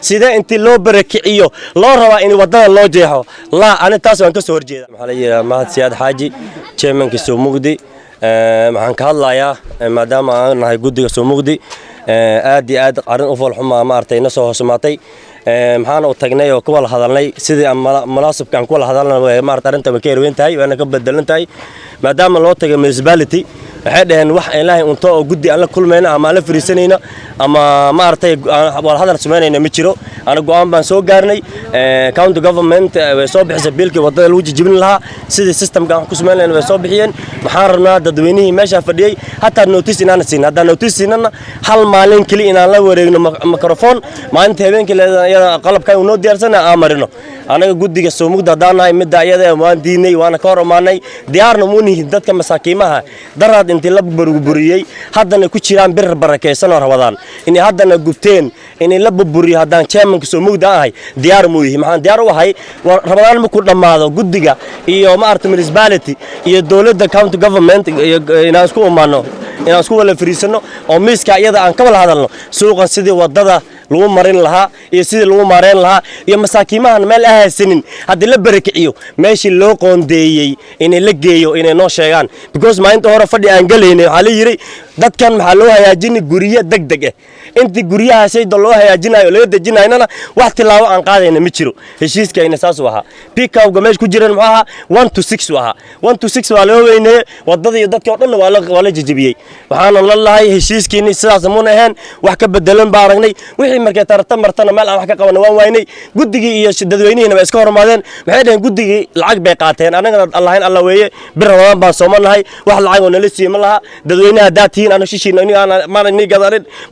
sida intii loo barakiciyo loo rabaa in wadada loo jeexo la ana taas waan ka soo horjeedaa maxaa la yiraahdaa Mahad Siyaad Xaaji chairmanka soo mugdi waxaan ka hadlayaa maadaama aan nahay guddiga soo mugdi aad iyo aad qaran u falxuma ma artayna soo hoosmaatay maxaan u tagnay oo ku wada hadalnay sidii munaasabkan ku wada hadalnay ma arta arinta wakeer weyn tahay waana ka bedelan tahay maadaama loo tagay municipality waxay dhaheen wax ilaahay unta oo guddi aan la kulmayna ama la fariisanayna ama ma artay wada hadal sameynayna ma jiro ana go'aan baan soo gaarnay county government way soo bixisay biilkii wadada lagu jijibin lahaa sidii systemka aan ku sameynayna way soo bixiyeen maxaan rabnaa dadweynihii meesha fadhiyay hatta notice inaan siin hadda notice siinana hal maalin kali inaan la wareegno microphone maalinta habeenkii iyada qalabka uu noo diyaarsana amarino anaga guddiga soo mugda daanahay midda iyada waan diinay waana ka hormaanay diyaarna muunihin dadka masaakiimaha daraad intii la burburiyay haddana ku jiraan bir barakeysan oo rabadaan in haddana gubteen in la burburiyo haddaan chairmanka soo mugda ahay diyaar mu yihiin maxaan diyaar u ahay rabadaan ma ku dhamaado guddiga iyo ma arta municipality iyo dawladda county government inaan isku umaano inaan isku wada fariisano oo miiska iyada aan ka wada hadalno suuqan sidii wadada lagu marin lahaa iyo sidii lagu maareen lahaa iyo masaakiimahan meel ahaysanin hadii la barakiciyo meeshii loo qoondeeyay in la geeyo inay noo sheegaan because maalinta hore fadhi aan galeynay waxa la yiri dadkan maxaa loo hayaajin guriyo degdeg ah intii guriyaha saydo loo hayaajinayo laga dejinaynana wax tilaabo aan qaadayna ma jiro heshiiska in saas u ahaa pick-up meesh ku jireen maxaa 1 to 6 u ahaa 1 to 6 waa loo weynay wadada iyo dadka oo dhan waa la jijibiyay waxaan la lahay heshiiskiina sidaas ma ahayn wax ka bedelan baa aragnay wixii markay tartan martana meel aan wax ka qaban waan waynay guddigii iyo dadweynihiina way iska hormaadeen maxay dhaheen guddigii lacag bay qaateen anaga Allahin alla weeye bir Ramadan baan soomanahay wax lacag oo nala siiyay ma laha dadweynaha daatiin ana shishiina in aan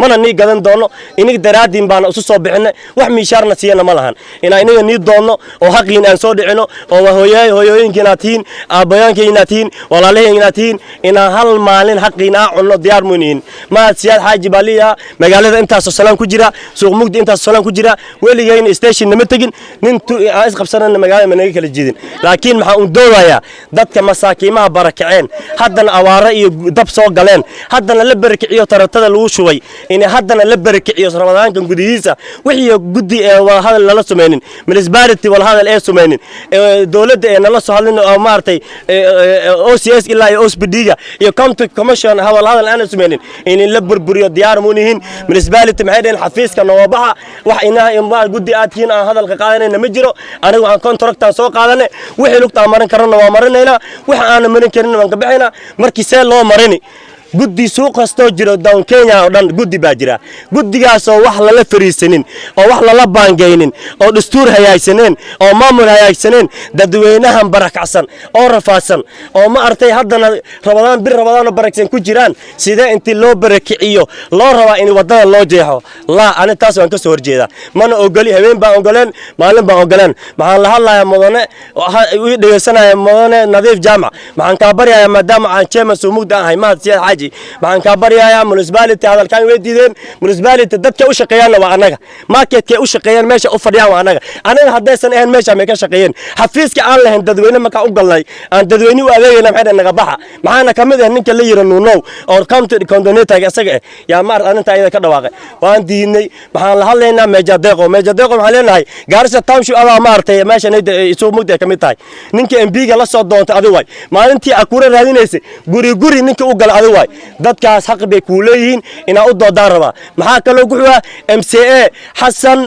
mana ni gadan doono inig daraadin baan isu soo bixinay wax miishaarna siiyana ma lahan inaga ni doono oo xaqiin aan soo dhicino oo hooyooyinkiina tiin aabayaankiina tiin walaalaheena tiin ina hal maalin xaqiin aan cunno diyaar muuniin Mahad Siyaad Xaaji Baliya magaalada intaas salaan ku jira suuq mugdi intaas salaan ku jira weligayna station nama tagin nin is qabsanana magaalada ma naga kala jeedin laakiin waxa uu doodayaa dadka masaakiimaha barakaceen haddana awaara iyo dab soo galeen haddana la barakiciyo taratada lagu shubay in haddana la barakiciyo Ramadaankan gudihiisa wixii guddi ee wada hadal lala sameeynin municipality wala hadal ee sameeynin dawladda ee nala soo hadlin oo maartay OCS ilaa iyo OSPD-ga iyo county commission hadal aan sameeynin in la burburiyo diyaar muunihin municipality maxay dheen xafiiska noobaha wax inaa guddi aadkiin aan hadalka qaadanayna ma jiro aniga waxaan contractan soo qaadanay wixii lugta marin karana waa marinayna wax aan marin karin waan ka bixina markii see loo marini guddi suuq kasto jiro down Kenya oo dhan guddi baa jira guddigaas oo wax lala fariisanin oo wax lala baangeynin oo dastuur hayaysaneen oo maamul hayaysaneen dadweynahan barakacsan oo rafaasan oo ma artay haddana Ramadaan baraksan ku jiraan sida intii loo barakiciyo loo rabaa in wadada loo jeexo la ana taas waan ka soo horjeedaa mana ogoli habeen baan ogoleen maalin baan ogoleen maxaan la hadlayaa mudane uu dhageysanaya mudane Nadiif Jaamac maxaan ka baryayaa maadaama aan chairman soo mugda ahay Mahad Siyaad Xaaji maxaan ka baryayaa municipality hadalkan weydiideen municipality dadka u shaqeeyaan waa anaga marketka u shaqeeyaan meesha u fadhiyaan waa anaga haddaysan ahayn meesha ma ka shaqeeyeen xafiiska aan lahayn dadweyne marka u galnay aan dadweyne u adeegayna maxay naga baxa maxaana kamid ah ninka la yiraahdo Nuunow oo county coordinator isaga yaa maar arinta ayada ka dhawaaqay waan diinay waxaan la hadlaynaa Meja Deeqo waxaan leenahay Garissa Township ama maartay meesha soo mugda kamid tahay ninka MP-ga la soo doontay adiga way maalintii akura raadinaysay guri ninka u gal adiga way dadkaas xaq bay ku leeyihiin ina u doodaan raba maxaa kale ugu xuwa MCA Xasan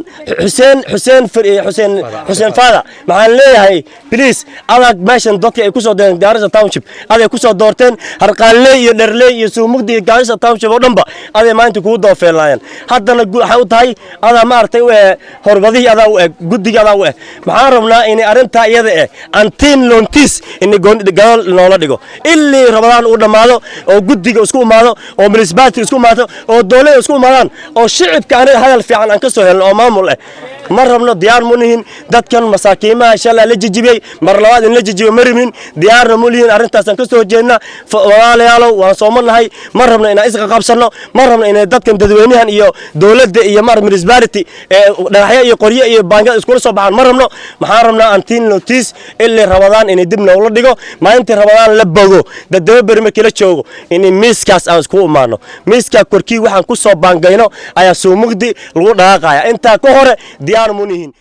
Xuseen Fada maxaan leeyahay please adag meeshan dadka ay ku soo doorteen Garissa Township aday ku soo doorteen harqaanle iyo dharle iyo soo mugdi Garissa Township oo dhanba aday maanta ku doofeelayaan haddana waxa u tahay ada maartay horbadii ada u guddiga ada u maxaan rabnaa in arinta iyada antin lontis in gool noola dhigo ilaa Ramadaan uu dhamaado oo guddiga isku imaado oo municipality isku imaado oo dawladda isku imaadaan oo shicibka aan hadal fiican aan ka soo helno oo maamul مرمنا ديار منهن دت كان مساكينها إن شاء الله لجيبي مرلوات إن لجيبي مرمين ديار مولين أرنت سنكسر جينا ولا يالو وصومنا هاي مرمنا إن إسقى قبصنا مرمنا إن دت كان تدوينها إياه دولة إياه مر مرزبارتي ناحية قرية إياه بانجا سكول صباح مرمنا محارمنا أنتين نوتيس اللي رمضان إن دبنا ولا ديجو ما أنت رمضان لبجو ده دبر مكيلة شوجو إن ميسكاس أسكو مانو ميسكا كوركي وحن كوسو بانجينو أيا سومك دي الوضع قايا أنت كهرة ديار منهن